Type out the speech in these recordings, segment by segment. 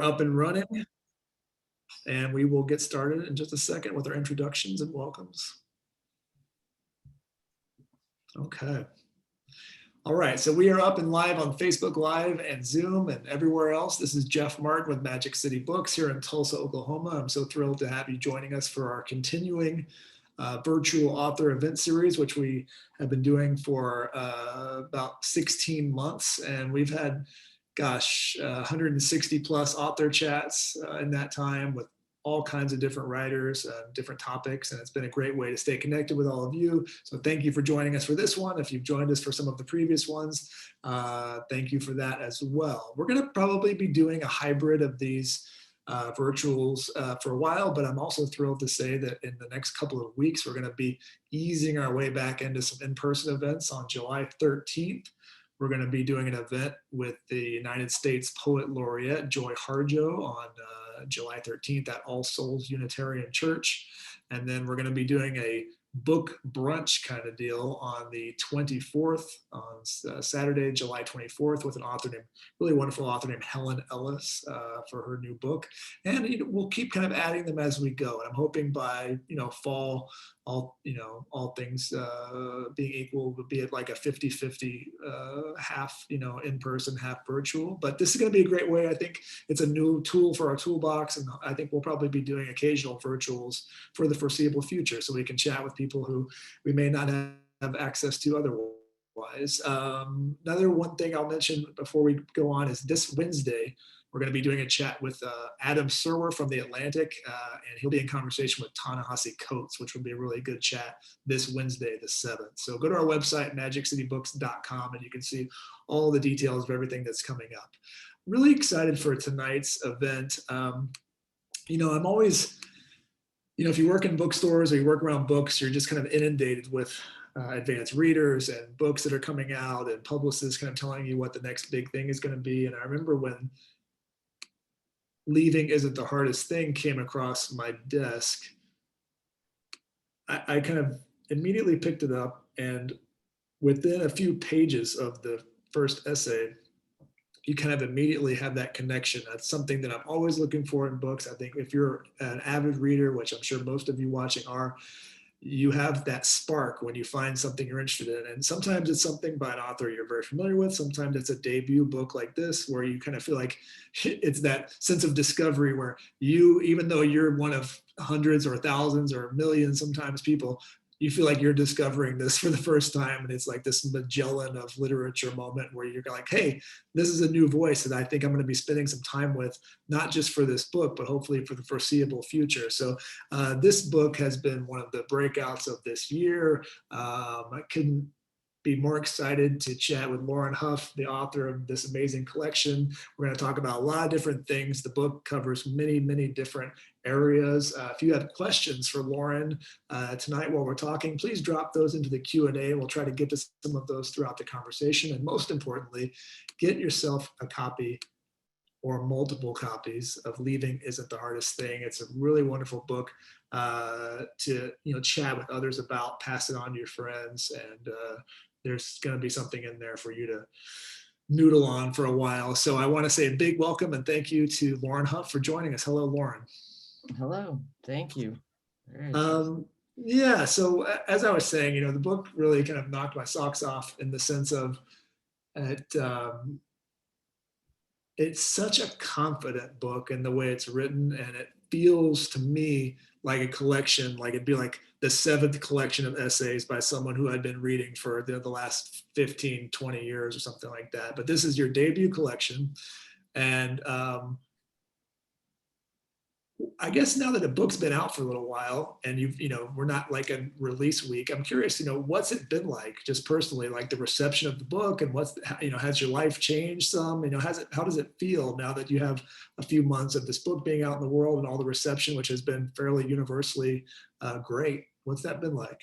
Up and running, and we will get started in just a second with our introductions and welcomes. Okay. All right, so we are up and live on Facebook Live and Zoom and everywhere else. This is Jeff Martin with Magic City Books here in Tulsa, Oklahoma. I'm so thrilled to have you joining us for our continuing virtual author event series, which we have been doing for about 16 months. And we've had 160 plus author chats in that time with all kinds of different writers, different topics, and it's been a great way to stay connected with all of you. So thank you for joining us for this one. If you've joined us for some of the previous ones, thank you for that as well. We're going to probably be doing a hybrid of these virtuals for a while, but I'm also thrilled to say that in the next couple of weeks, we're going to be easing our way back into some in-person events. On July 13th, we're going to be doing an event with the United States Poet Laureate, Joy Harjo, on July 13th at All Souls Unitarian Church. And then we're going to be doing a book brunch kind of deal on the 24th, on Saturday, July 24th, with an author named, really wonderful author named Helen Ellis for her new book. And we'll keep kind of adding them as we go. And I'm hoping by fall, all things being equal, would be at like a 50-50 half, in person, half virtual. But this is going to be a great way. I think it's a new tool for our toolbox, and I think we'll probably be doing occasional virtuals for the foreseeable future, so we can chat with people who we may not have access to otherwise. Another one thing I'll mention before we go on is this Wednesday, we're going to be doing a chat with Adam Serwer from The Atlantic, and he'll be in conversation with Ta-Nehisi Coates, which will be a really good chat this Wednesday, the 7th. So go to our website, magiccitybooks.com, and you can see all the details of everything that's coming up. Really excited for tonight's event. I'm always, if you work in bookstores or you work around books, you're just kind of inundated with advanced readers and books that are coming out and publicists kind of telling you what the next big thing is going to be. And I remember when Leaving Isn't the Hardest Thing came across my desk, I kind of immediately picked it up, and within a few pages of the first essay, you kind of immediately have that connection. That's something that I'm always looking for in books. I think if you're an avid reader, which I'm sure most of you watching are, you have that spark when you find something you're interested in. And sometimes it's something by an author you're very familiar with. Sometimes it's a debut book like this, where you kind of feel like it's that sense of discovery where you, even though you're one of hundreds or thousands or millions sometimes people, you feel like you're discovering this for the first time. And it's like this Magellan of literature moment where you're like, hey, this is a new voice that I think I'm going to be spending some time with, not just for this book, but hopefully for the foreseeable future. So this book has been one of the breakouts of this year. I couldn't be more excited to chat with Lauren Hough, the author of this amazing collection. We're going to talk about a lot of different things. The book covers many, many different areas. If you have questions for Lauren tonight while we're talking, please drop those into the Q&A. We'll try to get to some of those throughout the conversation. And most importantly, get yourself a copy or multiple copies of Leaving Isn't the Hardest Thing. It's a really wonderful book to chat with others about, pass it on to your friends, and there's going to be something in there for you to noodle on for a while. So I want to say a big welcome and thank you to Lauren Hough for joining us. Hello, Lauren. Hello, thank you. Yeah, so as I was saying, the book really kind of knocked my socks off in the sense of it's such a confident book in the way it's written, and it feels to me like a collection, like it'd be like the 7th collection of essays by someone who had been reading for the last 15, 20 years or something like that. But this is your debut collection. And I guess now that the book's been out for a little while and we're not like a release week, I'm curious, what's it been like just personally, like the reception of the book, and has your life changed some? How does it feel now that you have a few months of this book being out in the world and all the reception, which has been fairly universally great? What's that been like?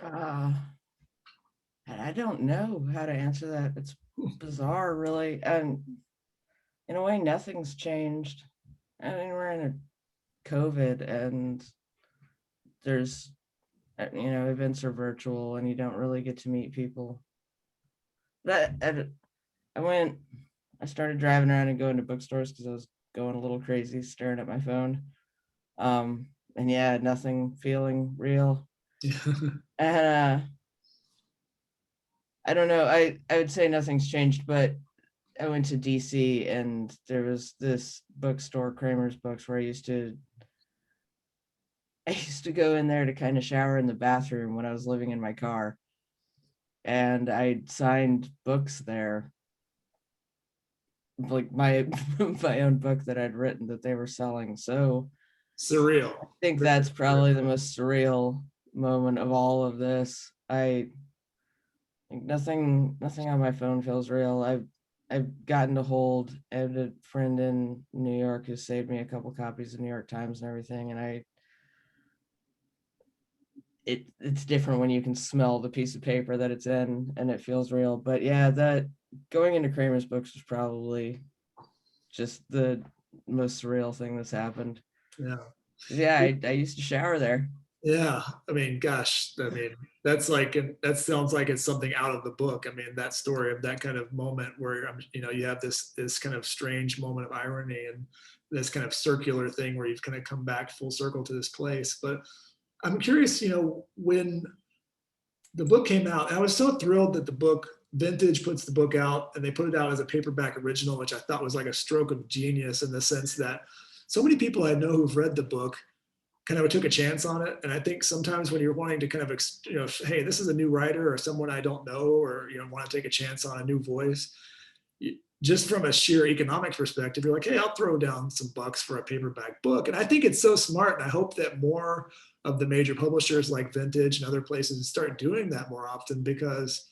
I don't know how to answer that. It's bizarre, really. And in a way, nothing's changed. I mean, we're in a COVID, and there's, events are virtual, and you don't really get to meet people. I I started driving around and going to bookstores because I was going a little crazy staring at my phone. And yeah, nothing feeling real. And I don't know, I would say nothing's changed, but I went to DC and there was this bookstore, Kramer's Books, where I used to go in there to kind of shower in the bathroom when I was living in my car. And I signed books there, like my my own book that I'd written that they were selling. So Surreal. I think that's probably the most surreal moment of all of this. I think nothing on my phone feels real. I've gotten to hold. I have a friend in New York who saved me a couple copies of New York Times and everything, and it's different when you can smell the piece of paper that it's in and it feels real. But yeah, that going into Kramer's Books was probably just the most surreal thing that's happened. Yeah. Yeah, I used to shower there. Yeah, I mean, gosh, I mean, that sounds like it's something out of the book. I mean, that story of that kind of moment where you have this kind of strange moment of irony and this kind of circular thing where you've kind of come back full circle to this place. But I'm curious, when the book came out, I was so thrilled that the book Vintage puts the book out and they put it out as a paperback original, which I thought was like a stroke of genius in the sense that so many people I know who've read the book kind of took a chance on it. And I think sometimes when you're wanting to kind of, hey, this is a new writer or someone I don't know, or, want to take a chance on a new voice, just from a sheer economics perspective, you're like, hey, I'll throw down some bucks for a paperback book. And I think it's so smart. And I hope that more of the major publishers like Vintage and other places start doing that more often, because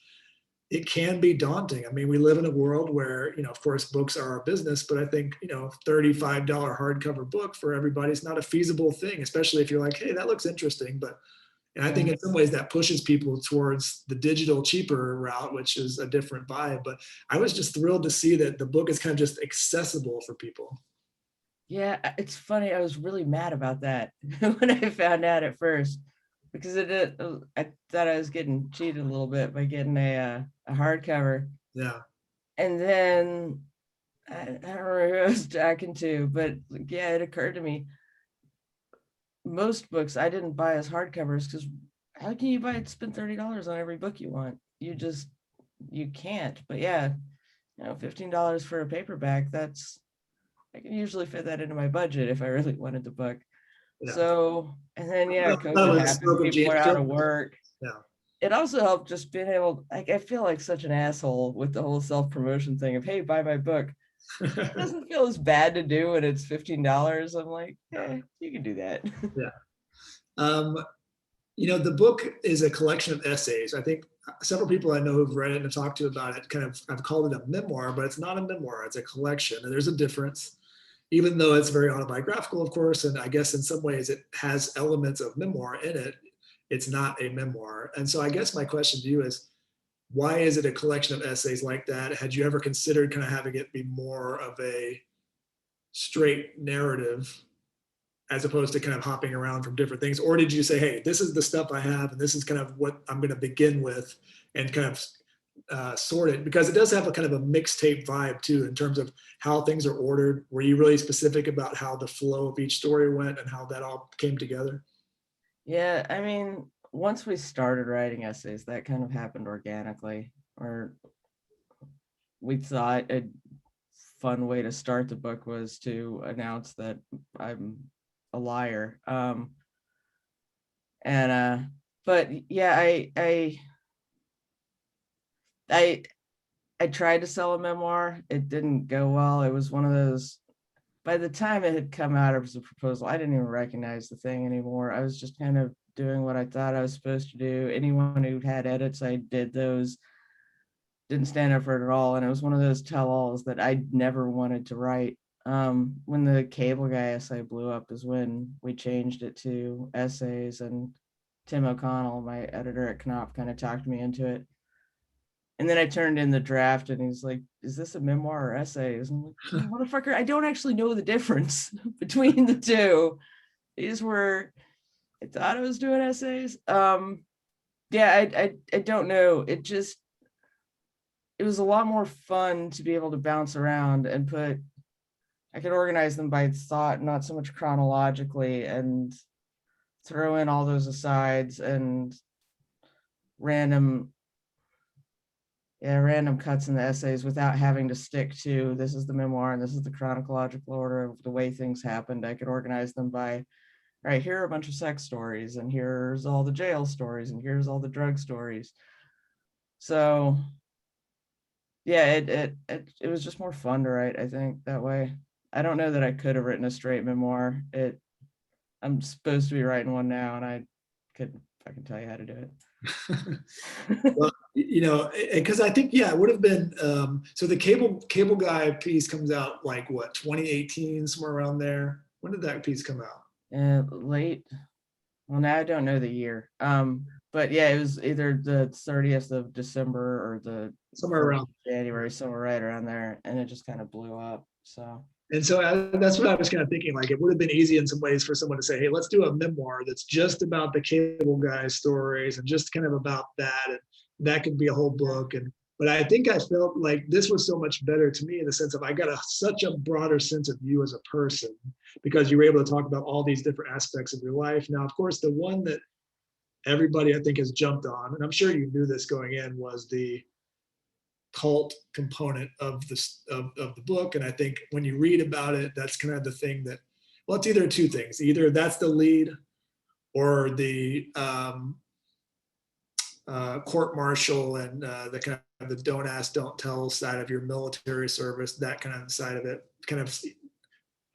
it can be daunting. I mean, we live in a world where, of course, books are our business, but I think, $35 hardcover book for everybody is not a feasible thing, especially if you're like, hey, that looks interesting. And I think in some ways that pushes people towards the digital cheaper route, which is a different vibe. But I was just thrilled to see that the book is kind of just accessible for people. Yeah, it's funny. I was really mad about that when I found out at first, because I thought I was getting cheated a little bit by getting a hardcover. Yeah. And then I don't remember who I was talking to, but yeah, it occurred to me, most books I didn't buy as hardcovers because how can you spend $30 on every book you want? You can't. But yeah, $15 for a paperback, I can usually fit that into my budget if I really wanted the book. Yeah. So, and then yeah, That COVID was happened, people are out of work. Yeah. It also helped just being able, like, I feel like such an asshole with the whole self-promotion thing of, hey, buy my book. It doesn't feel as bad to do when it's $15. I'm like, you can do that. Yeah. The book is a collection of essays. I think several people I know who've read it and have talked to about it I've called it a memoir, but it's not a memoir, it's a collection. And there's a difference, even though it's very autobiographical, of course. And I guess in some ways it has elements of memoir in it. It's not a memoir. And so I guess my question to you is, why is it a collection of essays like that? Had you ever considered kind of having it be more of a straight narrative as opposed to kind of hopping around from different things? Or did you say, hey, this is the stuff I have and this is kind of what I'm going to begin with and kind of sort it? Because it does have a kind of a mixtape vibe too, in terms of how things are ordered. Were you really specific about how the flow of each story went and how that all came together? Yeah, I mean, once we started writing essays, that kind of happened organically. Or we thought a fun way to start the book was to announce that I'm a liar. But yeah, I tried to sell a memoir. It didn't go well. It was one of those, by the time it had come out as a proposal, I didn't even recognize the thing anymore. I was just kind of doing what I thought I was supposed to do. Anyone who had edits, I did those. Didn't stand up for it at all. And it was one of those tell-alls that I never wanted to write. When the Cable Guy essay blew up is when we changed it to essays, and Tim O'Connell, my editor at Knopf, kind of talked me into it. And then I turned in the draft and he's like, is this a memoir or essays? I'm like, motherfucker, I don't actually know the difference between the two. These were, I thought I was doing essays. Yeah, I don't know. it was a lot more fun to be able to bounce around and I could organize them by thought, not so much chronologically, and throw in all those asides and random random cuts in the essays without having to stick to this is the memoir and this is the chronological order of the way things happened. I could organize them by, all right, here are a bunch of sex stories, and here's all the jail stories, and here's all the drug stories. So yeah, it was just more fun to write, I think, that way. I don't know that I could have written a straight memoir. I'm supposed to be writing one now, and I can tell you how to do it. Well, because I think, yeah, it would have been, so the cable guy piece comes out like what, 2018, somewhere around there. When did that piece come out? Late. Well, now I don't know the year. But yeah, it was either the 30th of December or the Somewhere 1st around. of January, somewhere right around there, and it just kind of blew up. So And so that's what I was kind of thinking. Like, it would have been easy in some ways for someone to say, hey, let's do a memoir that's just about the cable guy's stories and just kind of about that. And that could be a whole book. But I think I felt like this was so much better to me in the sense of I got such a broader sense of you as a person because you were able to talk about all these different aspects of your life. Now, of course, the one that everybody I think has jumped on, and I'm sure you knew this going in, was the cult component of the book. And I think when you read about it, that's kind of the thing that, well, it's either two things. Either that's the lead or the court martial and the kind of the don't ask, don't tell side of your military service, that kind of side of it kind of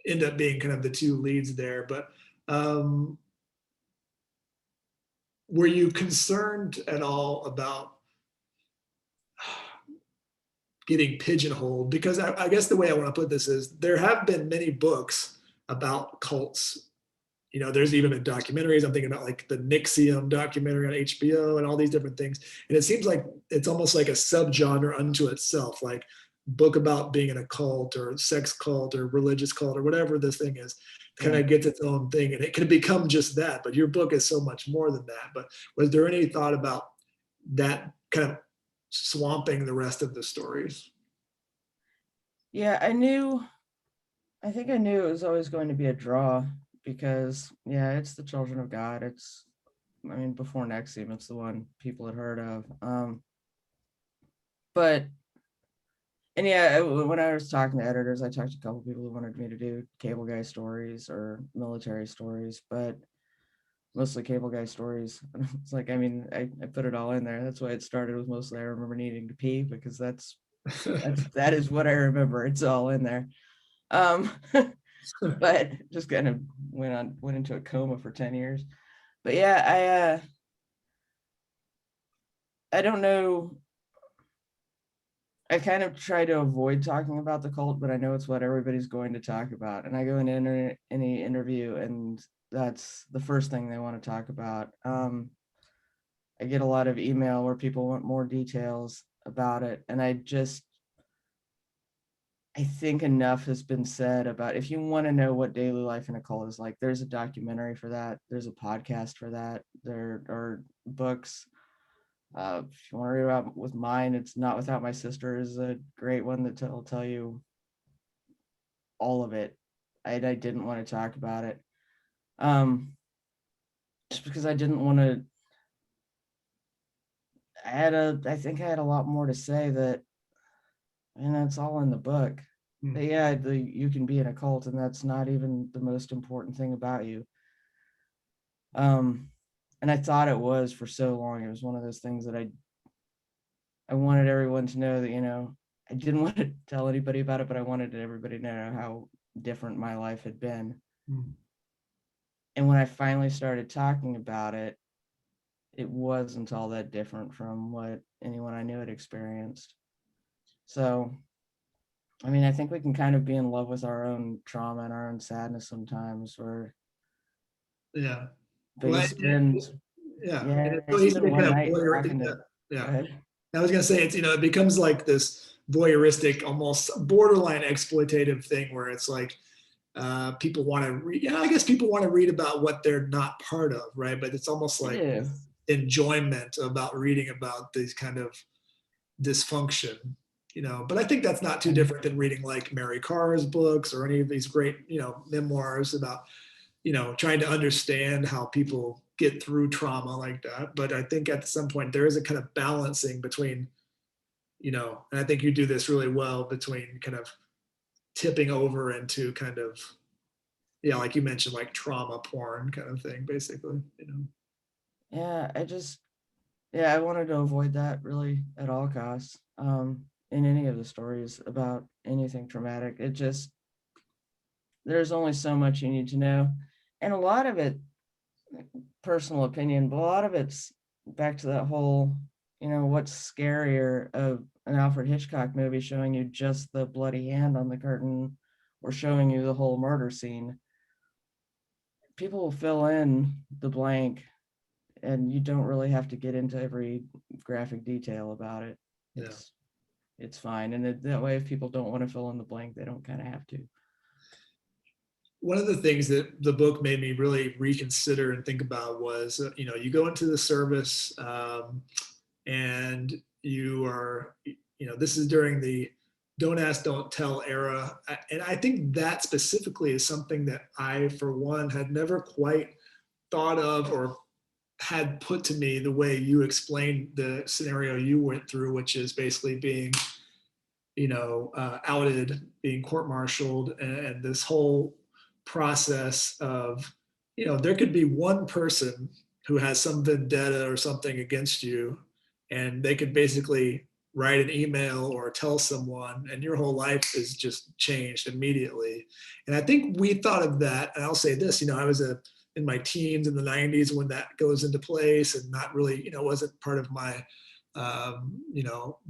end up being kind of the two leads there. But were you concerned at all about getting pigeonholed? Because I guess the way I want to put this is there have been many books about cults. There's even been documentaries. I'm thinking about like the Nixium documentary on HBO and all these different things. And it seems like it's almost like a subgenre unto itself, like book about being in a cult or sex cult or religious cult or whatever this thing is, kind of gets its own thing. And it can become just that, but your book is so much more than that. But was there any thought about that kind of swamping the rest of the stories? yeah, I think I knew it was always going to be a draw because it's the Children of God. Before Nexium, it's the one people had heard of. And when I was talking to editors, I talked to a couple people who wanted me to do cable guy stories or military stories, but mostly cable guy stories. It's like, I put it all in there. That's why it started with mostly I remember needing to pee, because that is what I remember. It's all in there. But just kind of went into a coma for 10 years. But yeah, I don't know. I kind of try to avoid talking about the cult, but I know it's what everybody's going to talk about. And I go in any interview, and that's the first thing they want to talk about. I get a lot of email where people want more details about it. And I think enough has been said about, if you want to know what daily life in a cult is like, there's a documentary for that. There's a podcast for that. There are books. If you want to read about with mine, It's Not Without My Sister is a great one that will tell you all of it. I didn't want to talk about it. Just because I didn't want to. I think I had a lot more to say that, and that's all in the book. But you can be in a cult, and that's not even the most important thing about you. And I thought it was for so long. It was one of those things that I wanted everyone to know that, I didn't want to tell anybody about it, but I wanted everybody to know how different my life had been. And when I finally started talking about it, it wasn't all that different from what anyone I knew had experienced. So, I think we can kind of be in love with our own trauma and our own sadness sometimes, Yeah. but you spend, And it's so you easy spend to one kind of night talking to, yeah. go ahead. I was gonna say it becomes like this voyeuristic, almost borderline exploitative thing where it's like people want to read. I guess people want to read about what they're not part of, right? But it's almost like enjoyment about reading about these kind of dysfunction, but I think that's not too different than reading like Mary Karr's books or any of these great, memoirs about, trying to understand how people get through trauma like that. But I think at some point there is a kind of balancing between, and I think you do this really well, between kind of tipping over into kind of, yeah, like you mentioned, like trauma porn kind of thing, basically. Yeah, I wanted to avoid that really at all costs. In any of the stories about anything traumatic, there's only so much you need to know. And a lot of it, personal opinion, but a lot of it's back to that whole, what's scarier of an Alfred Hitchcock movie showing you just the bloody hand on the curtain or showing you the whole murder scene. People will fill in the blank and you don't really have to get into every graphic detail about it. Yeah. It's fine. And that way, if people don't want to fill in the blank, they don't kind of have to. One of the things that the book made me really reconsider and think about was, you go into the service, and you are, this is during the don't ask, don't tell era. And I think that specifically is something that I, for one, had never quite thought of or had put to me the way you explained the scenario you went through, which is basically being, outed, being court-martialed, and this whole process of, there could be one person who has some vendetta or something against you, and they could basically write an email or tell someone, and your whole life is just changed immediately. And I think we thought of that, and I'll say this, I was in my teens in the 90s when that goes into place, and not really, wasn't part of my,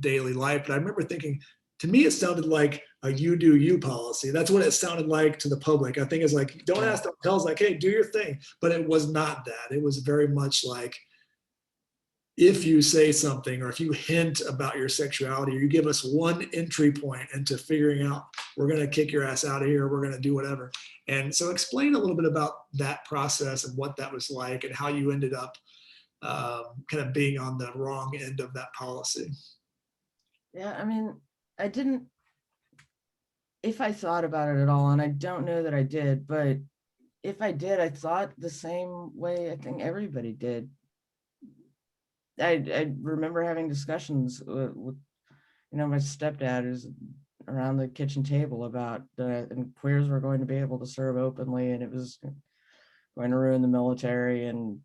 daily life. But I remember thinking, to me, it sounded like a you do you policy. That's what it sounded like to the public. I think it's like, don't ask, don't tell. It's like, hey, do your thing. But it was not that. It was very much like, if you say something or if you hint about your sexuality or you give us one entry point into figuring out, we're going to kick your ass out of here, we're going to do whatever. And so explain a little bit about that process and what that was like and how you ended up kind of being on the wrong end of that policy. Yeah, I mean, I didn't, if I thought about it at all, and I don't know that I did, but if I did, I thought the same way I think everybody did. I remember having discussions with my stepdad is around the kitchen table about and queers were going to be able to serve openly, and it was going to ruin the military. And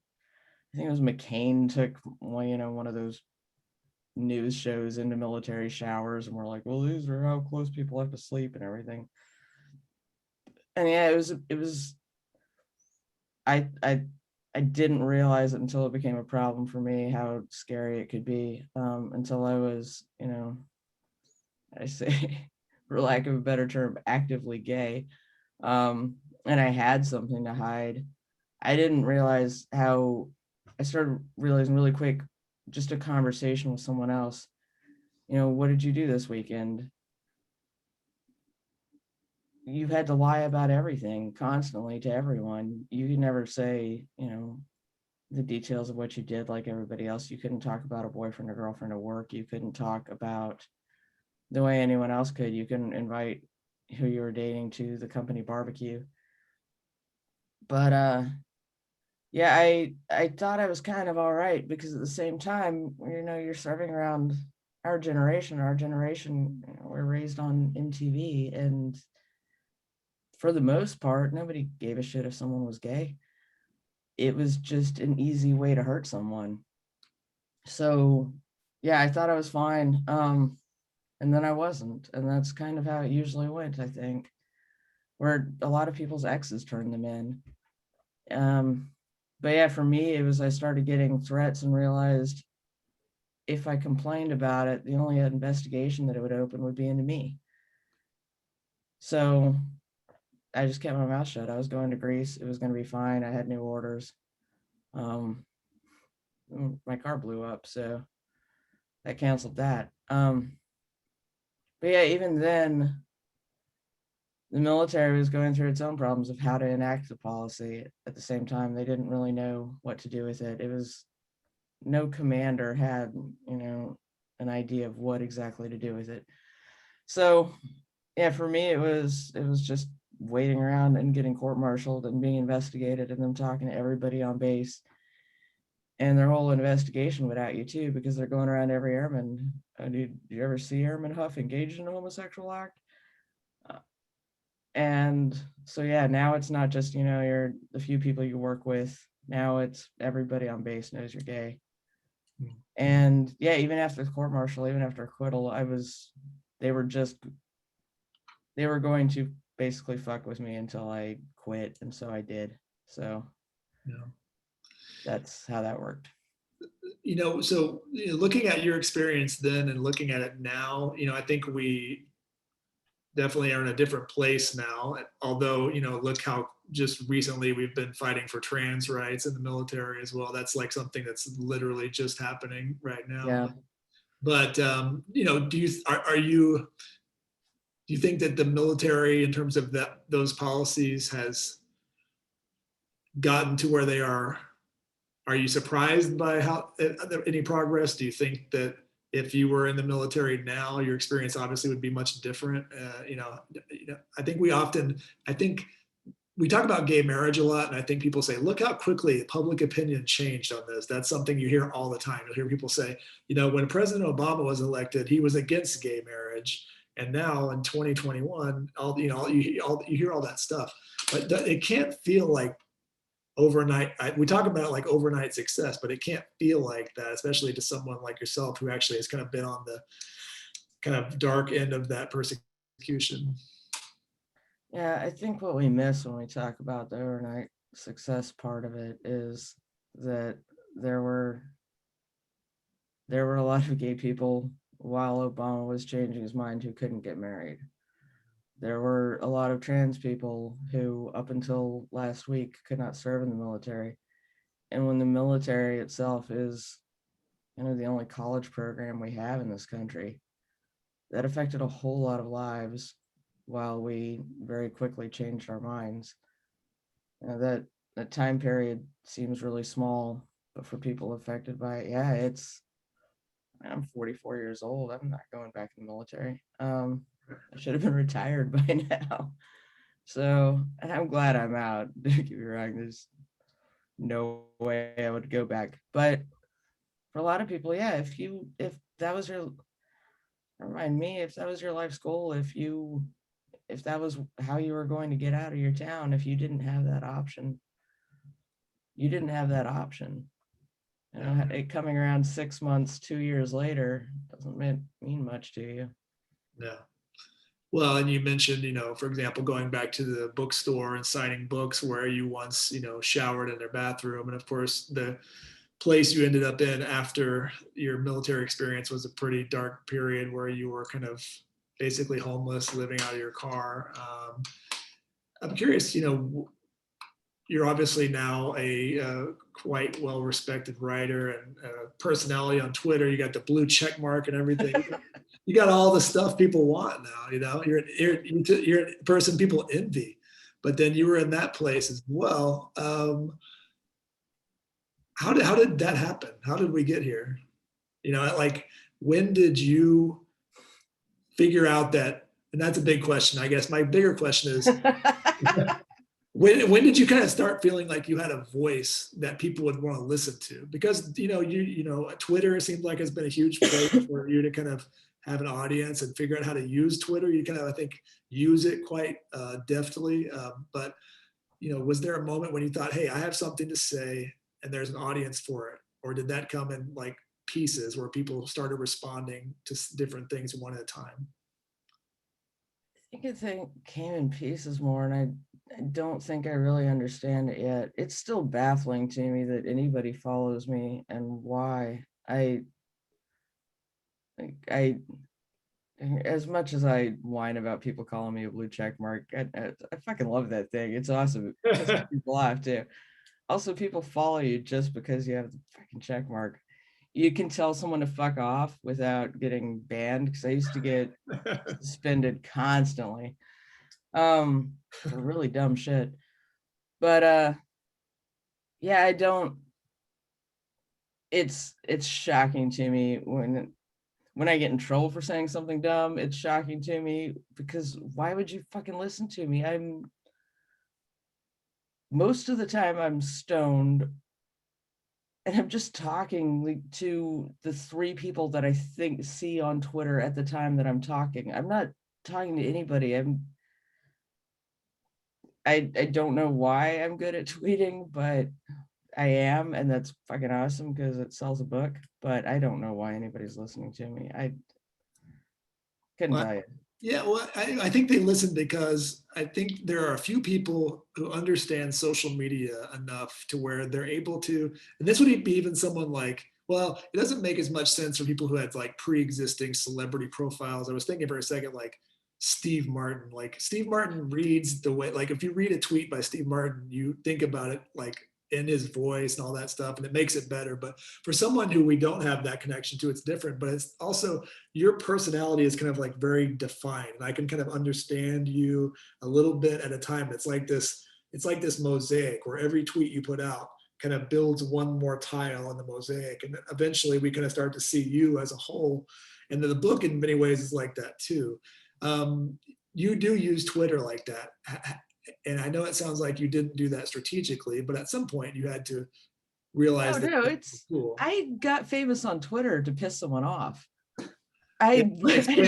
I think it was McCain took one of those news shows into military showers, and we're like, well, these are how close people have to sleep and everything. And yeah, it was I didn't realize it until it became a problem for me how scary it could be, until I was, I say, for lack of a better term, actively gay, and I had something to hide. I didn't realize how, I started realizing really quick, just a conversation with someone else, what did you do this weekend? You had to lie about everything constantly to everyone. You could never say, the details of what you did like everybody else. You couldn't talk about a boyfriend or girlfriend at work. You couldn't talk about the way anyone else could. You couldn't invite who you were dating to the company barbecue. But yeah, I thought I was kind of all right, because at the same time, you're serving around our generation. We're raised on MTV, and for the most part, nobody gave a shit if someone was gay. It was just an easy way to hurt someone. So yeah, I thought I was fine. And then I wasn't. And that's kind of how it usually went, I think, where a lot of people's exes turned them in. But yeah, for me, it was, I started getting threats and realized if I complained about it, the only investigation that it would open would be into me. So I just kept my mouth shut. I was going to Greece. It was going to be fine. I had new orders. My car blew up, so that canceled that. But yeah, even then, the military was going through its own problems of how to enact the policy. At the same time, they didn't really know what to do with it. It was, no commander had, an idea of what exactly to do with it. So yeah, for me, it was just waiting around and getting court-martialed and being investigated and them talking to everybody on base and their whole investigation without you too, because they're going around every airman. Did you ever see Airman Hough engaged in a homosexual act? And so, yeah, now it's not just, you're the few people you work with. Now it's everybody on base knows you're gay. And yeah, even after the court martial, even after acquittal, they were going to basically fuck with me until I quit. And so I did. So Yeah. that's how that worked. So looking at your experience then and looking at it now, I think we definitely are in a different place now. Although, look how just recently we've been fighting for trans rights in the military as well. That's like something that's literally just happening right now. Yeah. But do you think that the military, in terms of those policies, has gotten to where they are? Are you surprised by any progress? Do you think that if you were in the military now, your experience obviously would be much different? I think we talk about gay marriage a lot, and I think people say, look how quickly public opinion changed on this. That's something you hear all the time. You'll hear people say, when President Obama was elected, he was against gay marriage. And now in 2021, you hear all that stuff. But it can't feel like overnight. We talk about like overnight success, but it can't feel like that, especially to someone like yourself who actually has kind of been on the kind of dark end of that persecution. Yeah, I think what we miss when we talk about the overnight success part of it is that there were a lot of gay people while Obama was changing his mind who couldn't get married. There were a lot of trans people who, up until last week, could not serve in the military. And when the military itself is, the only college program we have in this country, that affected a whole lot of lives while we very quickly changed our minds. That time period seems really small, but for people affected by it, yeah, I'm 44 years old. I'm not going back in the military. I should have been retired by now. So, and I'm glad I'm out. Don't get me wrong, there's no way I would go back. But for a lot of people, yeah, if that was your, remind me, if that was your life's goal, if that was how you were going to get out of your town, if you didn't have that option, you didn't have that option. It coming around 6 months, 2 years later doesn't mean much to you. Yeah. Well, and you mentioned, for example, going back to the bookstore and signing books where you once, showered in their bathroom. And of course, the place you ended up in after your military experience was a pretty dark period where you were kind of basically homeless, living out of your car. I'm curious, you're obviously now a quite well-respected writer and personality on Twitter. You got the blue check mark and everything. You got all the stuff people want now. You're a person people envy. But then you were in that place as well. How did that happen? How did we get here? Like, when did you figure out that? And that's a big question. I guess my bigger question is, when did you kind of start feeling like you had a voice that people would want to listen to? Because Twitter seems like it's been a huge place for you to kind of have an audience and figure out how to use Twitter. You kind of, I think, use it quite deftly. But was there a moment when you thought, hey, I have something to say and there's an audience for it? Or did that come in like pieces where people started responding to different things one at a time? I think it came in pieces more, and I don't think I really understand it yet. It's still baffling to me that anybody follows me and why. I as much as I whine about people calling me a blue check mark, I fucking love that thing. It's awesome. It pisses people off too. Also, people follow you just because you have the fucking check mark. You can tell someone to fuck off without getting banned, because I used to get suspended constantly for really dumb shit. But yeah, I don't. It's shocking to me when I get in trouble for saying something dumb, it's shocking to me, because why would you fucking listen to me? Most of the time I'm stoned, and I'm just talking like to the 3 people that I think see on Twitter at the time that I'm talking. I'm not talking to anybody. I don't know why I'm good at tweeting, but I am, and that's fucking awesome because it sells a book. But I don't know why anybody's listening to me. I couldn't Well, tell you. yeah, well, I think they listen because I think there are a few people who understand social media enough to where they're able to, and this would be even someone like, well, it doesn't make as much sense for people who had like pre-existing celebrity profiles. I was thinking for a second, like Steve Martin. Like Steve Martin reads the way, like if you read a tweet by Steve Martin, you think about it like in his voice and all that stuff, and it makes it better. But for someone who we don't have that connection to, it's different. But it's also your personality is kind of like very defined, and I can kind of understand you a little bit at a time. It's like this mosaic where every tweet you put out kind of builds one more tile on the mosaic, and eventually we kind of start to see you as a whole. And the book in many ways is like that too. You do use Twitter like that, and I know it sounds like you didn't do that strategically, but at some point you had to Oh realize that no, that was cool. I got famous on Twitter to piss someone off. Yeah, I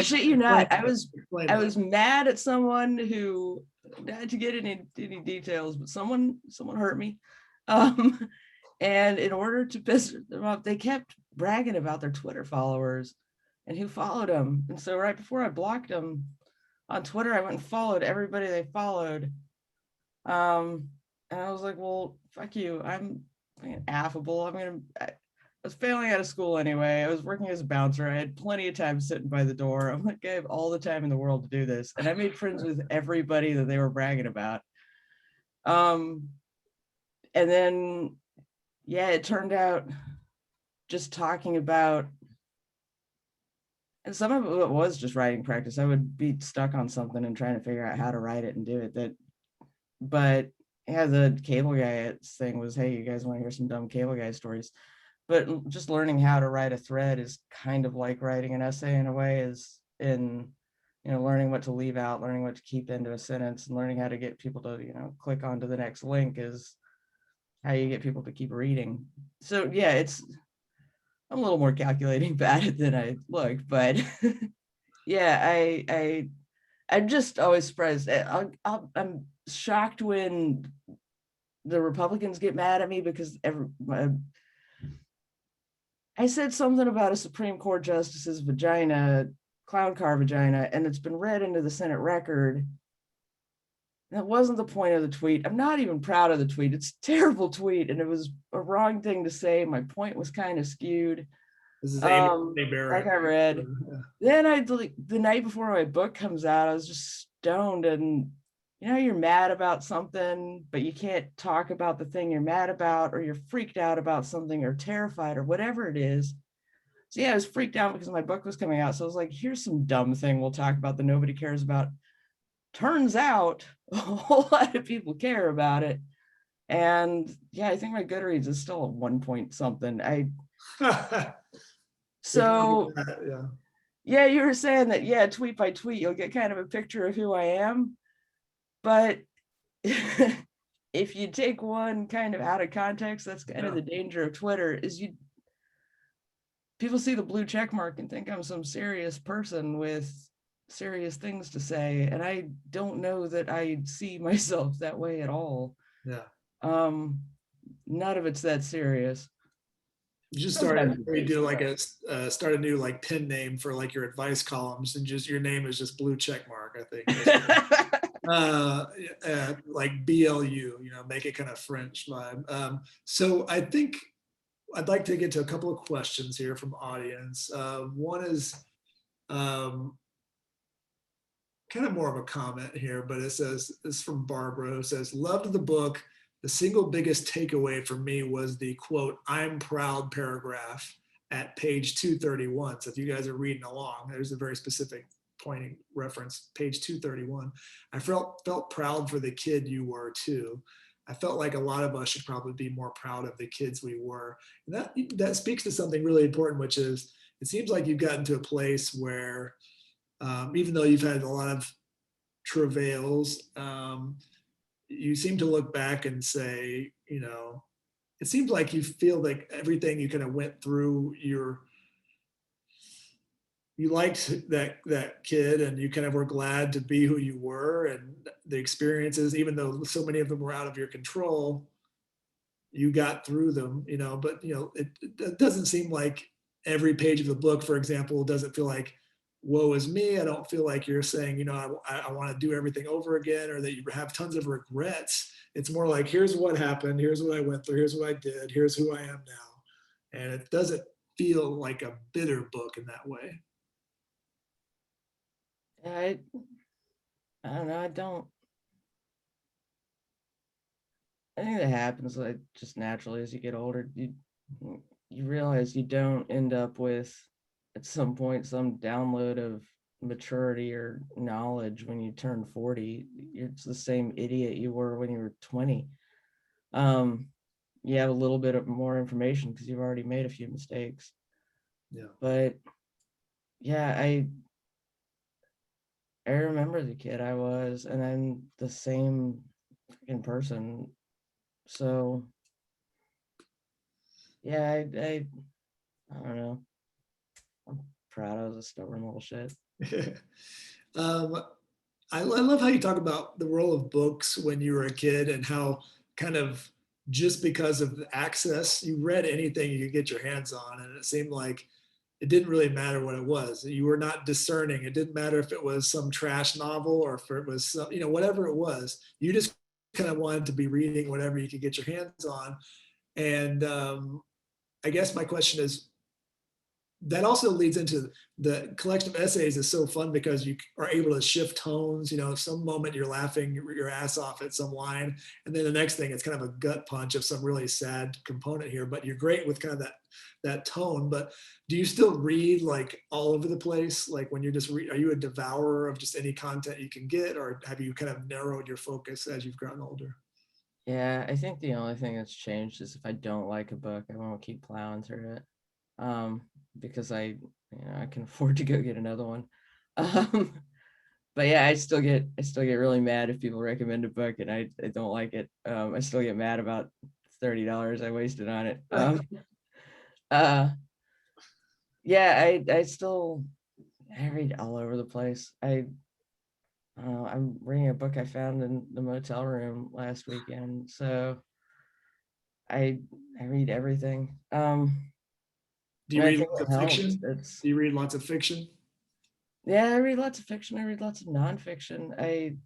shit you not. explain I that. was mad at someone who, not to get any details, but someone hurt me. Um, and in order to piss them off, they kept bragging about their Twitter followers and who followed them. And so right before I blocked them on Twitter, I went and followed everybody they followed. And I was like, well, fuck you. I'm affable. I was failing out of school anyway. I was working as a bouncer. I had plenty of time sitting by the door. I'm like, I have all the time in the world to do this. And I made friends with everybody that they were bragging about. And then, yeah, it turned out just talking about, and some of it was just writing practice. I would be stuck on something and trying to figure out how to write it and do it. But yeah, the cable guy thing was, hey, you guys want to hear some dumb cable guy stories? But just learning how to write a thread is kind of like writing an essay in a way, is in, learning what to leave out, learning what to keep into a sentence, and learning how to get people to, click on to the next link is how you get people to keep reading. So yeah, I'm a little more calculating about it than I look, but yeah, I'm just always surprised. I'm shocked when the Republicans get mad at me because I said something about a Supreme Court justice's vagina, clown car vagina, and it's been read into the Senate record. That wasn't the point of the tweet. I'm not even proud of the tweet. It's a terrible tweet, and it was a wrong thing to say. My point was kind of skewed. This is Amy Like Barrett. I read. Then the night before my book comes out, I was just stoned, and you're mad about something, but you can't talk about the thing you're mad about, or you're freaked out about something, or terrified, or whatever it is. So yeah, I was freaked out because my book was coming out. So I was like, here's some dumb thing we'll talk about that nobody cares about. Turns out a whole lot of people care about it. And yeah, I think my Goodreads is still at 1 point something. So yeah, you were saying that, yeah, tweet by tweet, you'll get kind of a picture of who I am. But if you take one kind of out of context, that's kind of the danger of Twitter, is people see the blue check mark and think I'm some serious person with serious things to say. And I don't know that I see myself that way at all. Yeah. None of it's that serious. You just started, you do like start a new like pen name for like your advice columns, and just your name is just blue check mark, I think. Like BLU, make it kind of French vibe. So I think I'd like to get to a couple of questions here from audience. One is kind of more of a comment here, but it's from Barbara, who says, loved the book. The single biggest takeaway for me was the quote, "I'm proud" paragraph at page 231. So if you guys are reading along, there's a very specific pointing reference, page 231. I felt proud for the kid you were too. I felt like a lot of us should probably be more proud of the kids we were. And that speaks to something really important, which is it seems like you've gotten to a place where, even though you've had a lot of travails, you seem to look back and say, it seems like you feel like everything you kind of went through, you liked that kid, and you kind of were glad to be who you were, and the experiences, even though so many of them were out of your control, you got through them, but it doesn't seem like every page of the book, for example, doesn't feel like woe is me. I don't feel like you're saying, I want to do everything over again, or that you have tons of regrets. It's more like, here's what happened, here's what I went through, here's what I did, here's who I am now. And it doesn't feel like a bitter book in that way. I, I don't know. I think that happens like just naturally as you get older. You realize you don't end up with at some point some download of maturity or knowledge when you turn 40. You're the same idiot you were when you were 20. Um, you have a little bit of more information because you've already made a few mistakes. Yeah. But yeah, I remember the kid I was, and I'm the same freaking person. So yeah, I don't know. I'm proud I was a stubborn little shit. um, I love how you talk about the role of books when you were a kid, and how kind of just because of the access, you read anything you could get your hands on. And it seemed like it didn't really matter what it was. You were not discerning. It didn't matter if it was some trash novel or if it was, whatever it was. You just kind of wanted to be reading whatever you could get your hands on. And I guess my question is, that also leads into the collection of essays is so fun because you are able to shift tones. Some moment you're laughing your ass off at some line, and then the next thing it's kind of a gut punch of some really sad component here. But you're great with kind of that tone. But do you still read like all over the place? Like when you're just are you a devourer of just any content you can get, or have you kind of narrowed your focus as you've gotten older? Yeah, I think the only thing that's changed is if I don't like a book, I won't keep plowing through it. Um, because I can afford to go get another one. Um, but yeah, I still get really mad if people recommend a book and I don't like it. I still get mad about $30 I wasted on it. Uh, yeah, I read all over the place. I'm reading a book I found in the motel room last weekend, so I I read everything. Do you And I read think lots it of helps. fiction? Do you read lots of fiction? Yeah, I read lots of fiction. I read lots of nonfiction. I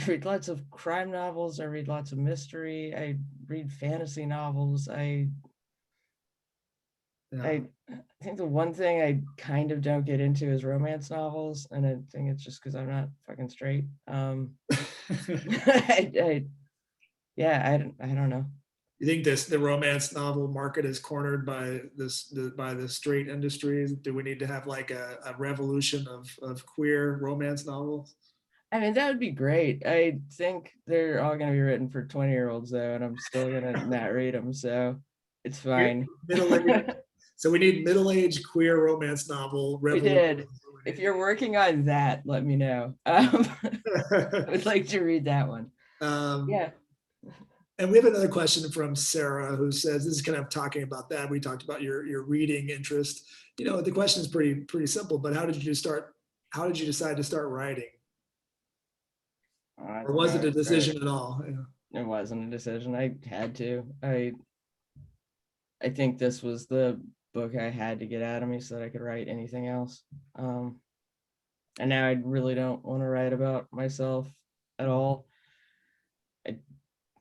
read lots of crime novels. I read lots of mystery. I read fantasy novels. Yeah. I think the one thing I kind of don't get into is romance novels, and I think it's just because I'm not fucking straight. I yeah, I don't know. You think the romance novel market is cornered by by the straight industry? Do we need to have like a revolution of queer romance novels? I mean, that would be great. I think they're all going to be written for 20-year-olds though, and I'm still going to not read them, so it's fine. Middle age. So we need middle-aged queer romance novel We revolution. did. If you're working on that, let me know. I would like to read that one. um, Yeah. and we have another question from Sarah, who says, this is kind of talking about that. We talked about your reading interest. The question is pretty simple, but how did you start? How did you decide to start writing? I Or don't was know. it a decision at all? It wasn't a decision. I had to. I think this was the book I had to get out of me so that I could write anything else. And now I really don't want to write about myself at all. I,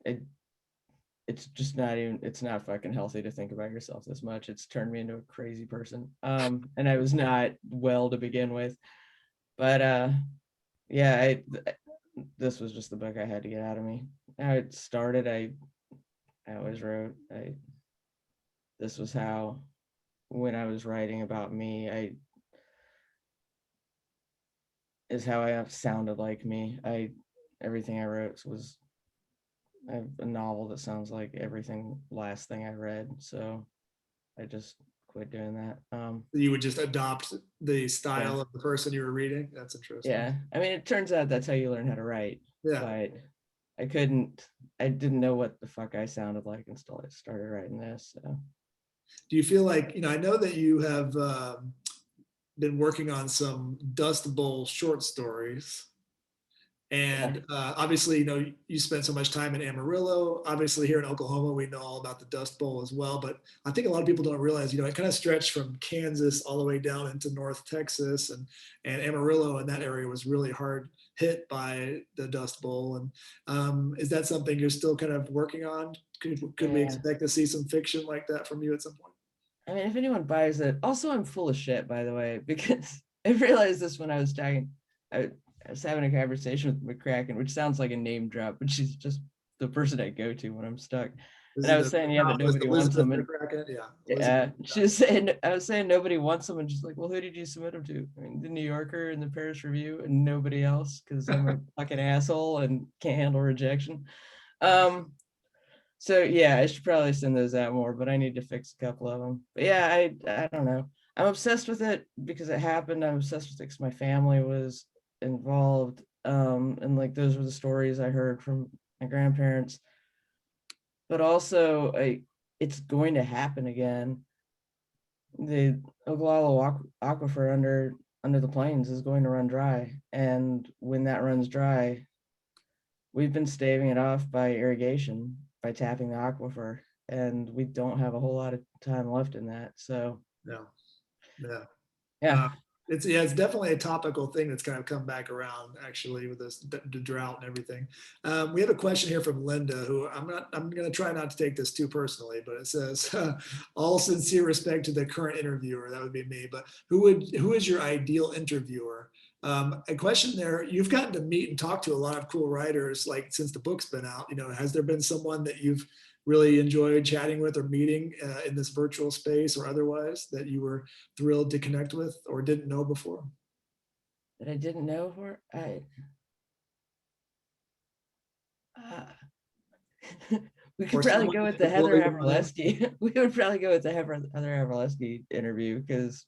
I it's just not even, it's not fucking healthy to think about yourself this much. It's turned me into a crazy person. And I was not well to begin with. But yeah, this was just the book I had to get out of me. How it started, I always wrote, this was how, when I was writing about me, is how I sounded like me. Everything I wrote was, I have a novel that sounds like everything last thing I read, so I just quit quit doing that. You would just adopt the style Yeah. of the person you were reading. That's interesting. Yeah. I mean, it turns out that's how you learn how to write. Yeah. But I didn't know what the fuck I sounded like until I started writing this. So. Do you feel like, I know that you have been working on some Dust Bowl short stories. And obviously, you spent so much time in Amarillo. Obviously, here in Oklahoma, we know all about the Dust Bowl as well. But I think a lot of people don't realize, it kind of stretched from Kansas all the way down into North Texas, and Amarillo and that area was really hard hit by the Dust Bowl. And is that something you're still kind of working on? Could we expect to see some fiction like that from you at some point? I mean, if anyone buys it, also I'm full of shit, by the way, because I realized this when I was talking. I was having a conversation with McCracken, which sounds like a name drop, but she's just the person I go to when I'm stuck. And I was saying, yeah, that nobody wants them. And yeah, I was saying nobody wants them, and she's like, well, who did you submit them to? I mean, the New Yorker and the Paris Review, and nobody else, because I'm a fucking asshole and can't handle rejection. So yeah, I should probably send those out more, but I need to fix a couple of them. But yeah, I don't know. I'm obsessed with it because it happened. I'm obsessed with it because my family was involved. And like those were the stories I heard from my grandparents. But also, it's going to happen again. The Oglala aquifer under the plains is going to run dry, and when that runs dry, we've been staving it off by irrigation, by tapping the aquifer, and we don't have a whole lot of time left in that. So yeah. It's definitely a topical thing that's kind of come back around actually with this the drought and everything. We have a question here from Linda, who I'm going to try not to take this too personally, but it says, all sincere respect to the current interviewer, that would be me, but who is your ideal interviewer? A question there, you've gotten to meet and talk to a lot of cool writers, like since the book's been out, has there been someone that you've really enjoyed chatting with or meeting in this virtual space or otherwise that you were thrilled to connect with or didn't know before? That I didn't know before? We could probably go with the Heather Havrilesky. We would probably go with the Heather Havrilesky interview because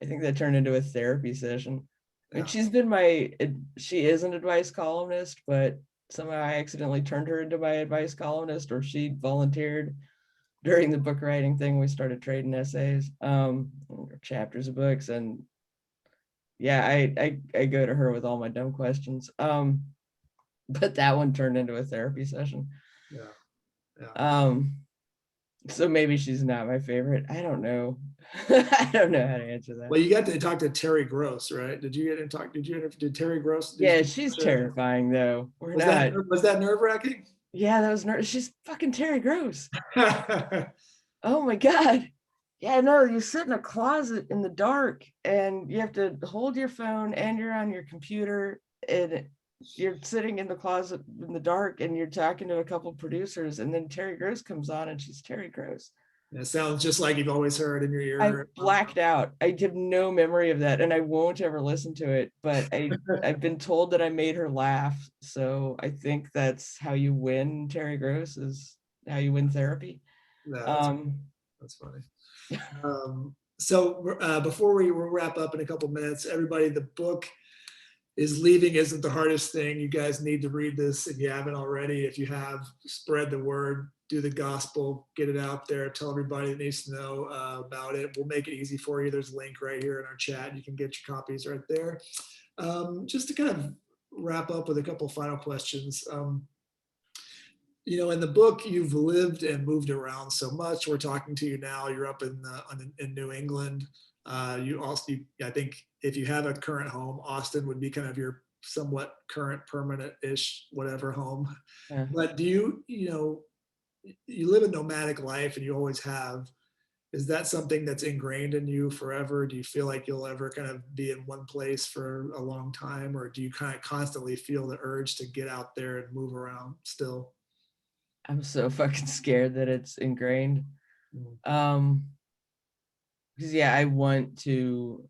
I think that turned into a therapy session. I mean, she is an advice columnist, but somehow I accidentally turned her into my advice columnist, or she volunteered during the book writing thing. We started trading essays, or chapters of books, and yeah, I go to her with all my dumb questions. But that one turned into a therapy session. Yeah. So maybe she's not my favorite. I don't know. I don't know how to answer that. Well, you got to talk to Terry Gross, right? Did you did Terry Gross? Yeah, she's terrifying though. Was that nerve-wracking? Yeah, that was she's fucking Terry Gross. Oh my God. Yeah, no, you sit in a closet in the dark and you have to hold your phone and you're on your computer and you're sitting in the closet in the dark and you're talking to a couple of producers, and then Terry Gross comes on and she's Terry Gross. It sounds just like you've always heard in your ear. I blacked out. I have no memory of that, and I won't ever listen to it. But I've been told that I made her laugh, so I think that's how you win. Terry Gross is how you win therapy. That's funny. So before we wrap up in a couple minutes, everybody, the book is Leaving Isn't the Hardest Thing. You guys need to read this if you haven't already. If you have, spread the word, do the gospel, get it out there, tell everybody that needs to know about it. We'll make it easy for you. There's a link right here in our chat. You can get your copies right there. Just to kind of wrap up with a couple final questions. In the book, you've lived and moved around so much. We're talking to you now. You're up in New England. I think if you have a current home, Austin would be kind of your somewhat current, permanent-ish, whatever home. Yeah. But do you live a nomadic life and you always have. Is that something that's ingrained in you forever? Do you feel like you'll ever kind of be in one place for a long time, or do you kind of constantly feel the urge to get out there and move around still? I'm so fucking scared that it's ingrained. Because yeah, I want to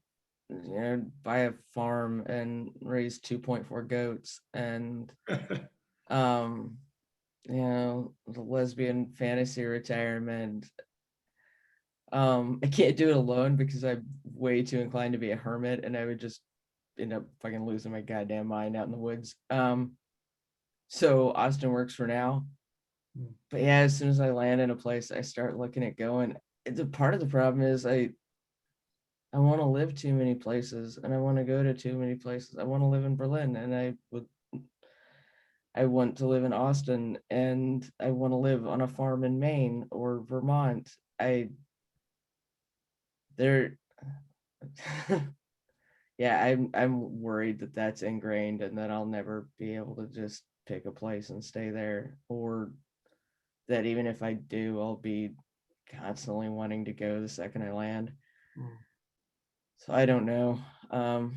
buy a farm and raise 2.4 goats and the lesbian fantasy retirement. I can't do it alone because I'm way too inclined to be a hermit, and I would just end up fucking losing my goddamn mind out in the woods. So Austin works for now. Mm. But yeah, as soon as I land in a place, I start looking at going. The part of the problem is I want to live too many places, and I want to go to too many places. I want to live in Berlin, and I want to live in Austin, and I want to live on a farm in Maine or Vermont. I there yeah, I'm worried that that's ingrained and that I'll never be able to just pick a place and stay there, or that even if I do, I'll be constantly wanting to go the second I land. Mm. So I don't know. I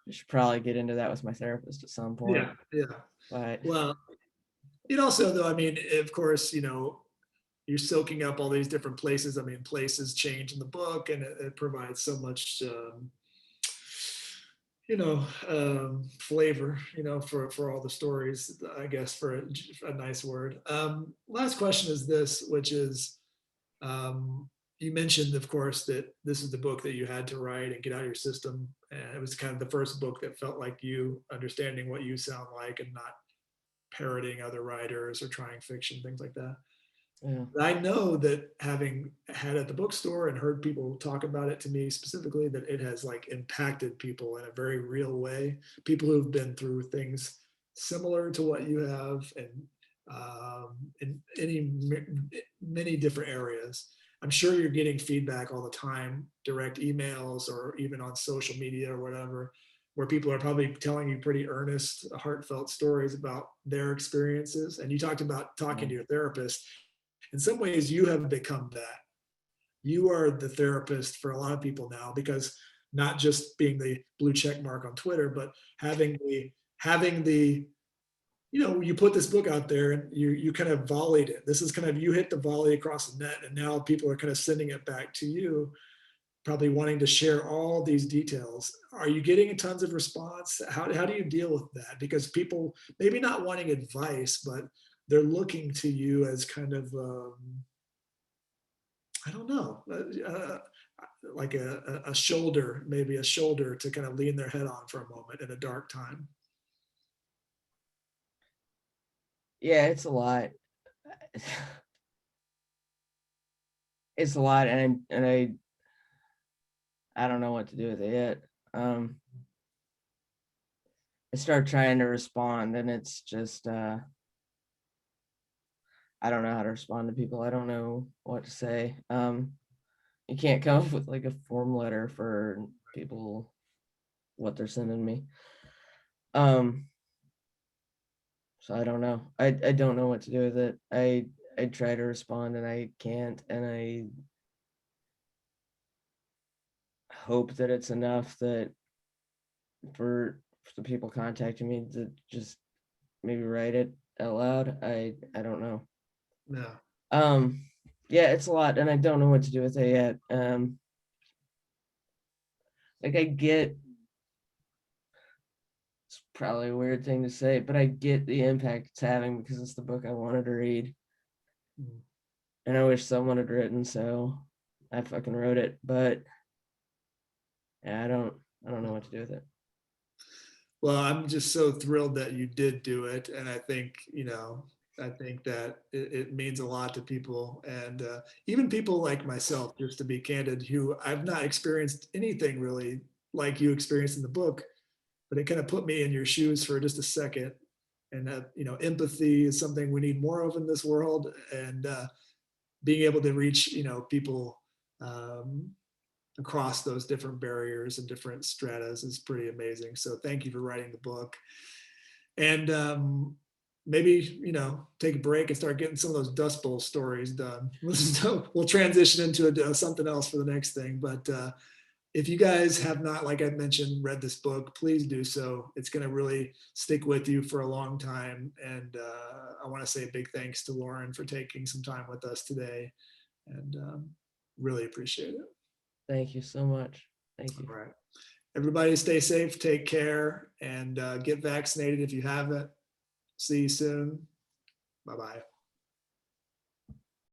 should probably get into that with my therapist at some point. Yeah, yeah. But Well, it also, though, I mean, of course, you're soaking up all these different places. I mean, places change in the book, and it provides so much, flavor, for all the stories, I guess, for a nice word. Last question is this, which is, you mentioned, of course, that this is the book that you had to write and get out of your system. And it was kind of the first book that felt like you understanding what you sound like and not parroting other writers or trying fiction, things like that. yeah, I know that having had at the bookstore and heard people talk about it to me specifically, that it has like impacted people in a very real way. People who've been through things similar to what you have, and in many different areas. I'm sure you're getting feedback all the time, direct emails or even on social media or whatever, where people are probably telling you pretty earnest, heartfelt stories about their experiences. And you talked about talking yeah, to your therapist. In some ways, you have become that. You are the therapist for a lot of people now, because not just being the blue check mark on Twitter, but having the you put this book out there and you kind of volleyed it. This is kind of, you hit the volley across the net, and now people are kind of sending it back to you, probably wanting to share all these details. Are you getting tons of response? How do you deal with that? Because people maybe not wanting advice, but they're looking to you as kind of, I don't know, like a shoulder, maybe a shoulder to kind of lean their head on for a moment in a dark time. yeah. It's a lot. It's a lot, and I don't know what to do with it yet. I start trying to respond, and it's just I don't know how to respond to people. I don't know what to say. You can't come up with like a form letter for people what they're sending me. Um, so I don't know. I don't know what to do with it. I try to respond and I can't, and I hope that it's enough that for the people contacting me to just maybe write it out loud. I don't know. Yeah. Um, yeah, it's a lot, and I don't know what to do with it yet. Like I get, it's probably a weird thing to say, but I get the impact it's having because it's the book I wanted to read, Mm. and I wish someone had written, so I fucking wrote it. But yeah, I don't know what to do with it. Well, I'm just so thrilled that you did do it. And I think that it means a lot to people. And even people like myself, just to be candid, who I've not experienced anything really like you experienced in the book, but it kind of put me in your shoes for just a second. And empathy is something we need more of in this world. And being able to reach, people, um, across those different barriers and different stratas is pretty amazing. So thank you for writing the book. And maybe, take a break and start getting some of those Dust Bowl stories done. We'll transition into something else for the next thing. But if you guys have not, like I mentioned, read this book, please do so. It's going to really stick with you for a long time. And I want to say a big thanks to Lauren for taking some time with us today, and really appreciate it. Thank you so much. Thank you. All right. Everybody stay safe, take care, and get vaccinated if you haven't. See you soon. Bye-bye.